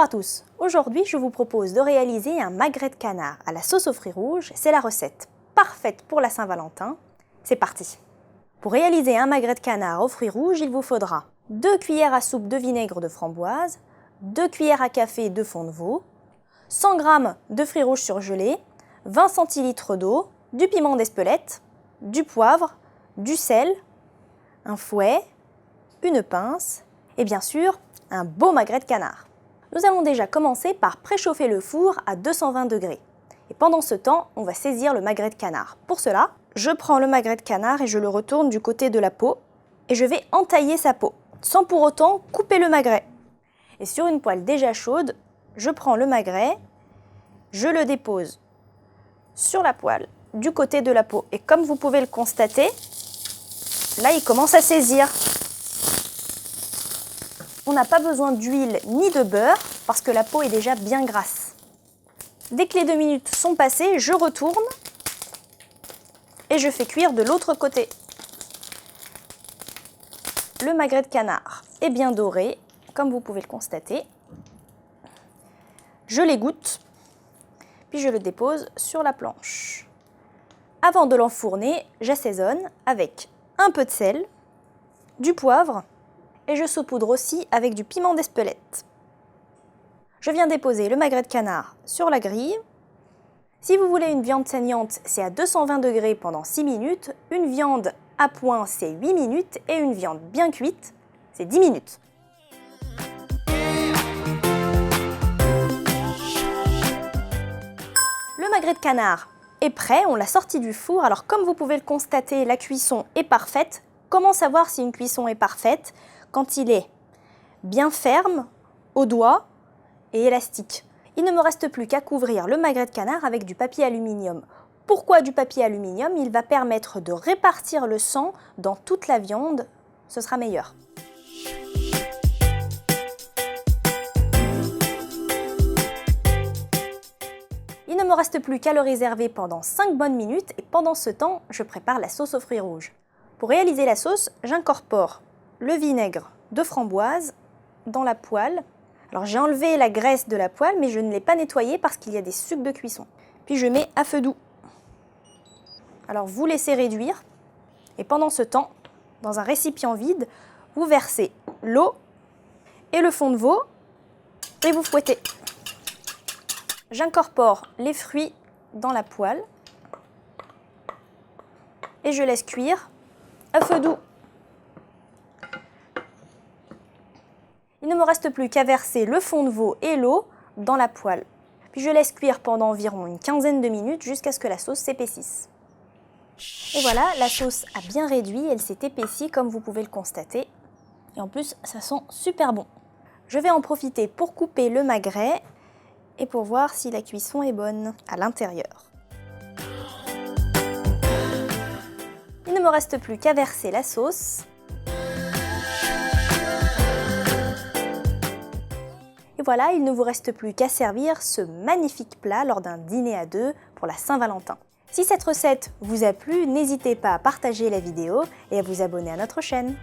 à tous, aujourd'hui je vous propose de réaliser un magret de canard à la sauce aux fruits rouges, c'est la recette parfaite pour la Saint-Valentin. C'est parti! Pour réaliser un magret de canard aux fruits rouges, il vous faudra 2 cuillères à soupe de vinaigre de framboise, 2 cuillères à café de fond de veau, 100 g de fruits rouges surgelés, 20 centilitres d'eau, du piment d'Espelette, du poivre, du sel, un fouet, une pince et bien sûr un beau magret de canard. Nous allons déjà commencer par préchauffer le four à 220 degrés. Et pendant ce temps, on va saisir le magret de canard. Pour cela, je prends le magret de canard et je le retourne du côté de la peau et je vais entailler sa peau, sans pour autant couper le magret. Et sur une poêle déjà chaude, je prends le magret, je le dépose sur la poêle du côté de la peau. Et comme vous pouvez le constater, là il commence à saisir. On n'a pas besoin d'huile ni de beurre parce que la peau est déjà bien grasse. Dès que les 2 minutes sont passées, je retourne et je fais cuire de l'autre côté. Le magret de canard est bien doré, comme vous pouvez le constater. Je l'égoutte, puis je le dépose sur la planche. Avant de l'enfourner, j'assaisonne avec un peu de sel, du poivre, et je saupoudre aussi avec du piment d'Espelette. Je viens déposer le magret de canard sur la grille. Si vous voulez une viande saignante, c'est à 220 degrés pendant 6 minutes. Une viande à point, c'est 8 minutes. Et une viande bien cuite, c'est 10 minutes. Le magret de canard est prêt, on l'a sorti du four. Alors comme vous pouvez le constater, la cuisson est parfaite. Comment savoir si une cuisson est parfaite? Quand il est bien ferme, au doigt et élastique. Il ne me reste plus qu'à couvrir le magret de canard avec du papier aluminium. Pourquoi du papier aluminium? Il va permettre de répartir le sang dans toute la viande, ce sera meilleur. Il ne me reste plus qu'à le réserver pendant 5 bonnes minutes et pendant ce temps, je prépare la sauce aux fruits rouges. Pour réaliser la sauce, j'incorpore le vinaigre de framboise dans la poêle. Alors j'ai enlevé la graisse de la poêle, mais je ne l'ai pas nettoyée parce qu'il y a des sucs de cuisson. Puis je mets à feu doux. Alors vous laissez réduire et pendant ce temps, dans un récipient vide, vous versez l'eau et le fond de veau et vous fouettez. J'incorpore les fruits dans la poêle et je laisse cuire à feu doux. Il ne me reste plus qu'à verser le fond de veau et l'eau dans la poêle. Puis je laisse cuire pendant environ une quinzaine de minutes jusqu'à ce que la sauce s'épaississe. Et voilà, la sauce a bien réduit, elle s'est épaissie comme vous pouvez le constater. Et en plus, ça sent super bon. Je vais en profiter pour couper le magret et pour voir si la cuisson est bonne à l'intérieur. Il ne me reste plus qu'à verser la sauce. Et voilà, il ne vous reste plus qu'à servir ce magnifique plat lors d'un dîner à 2 pour la Saint-Valentin. Si cette recette vous a plu, n'hésitez pas à partager la vidéo et à vous abonner à notre chaîne.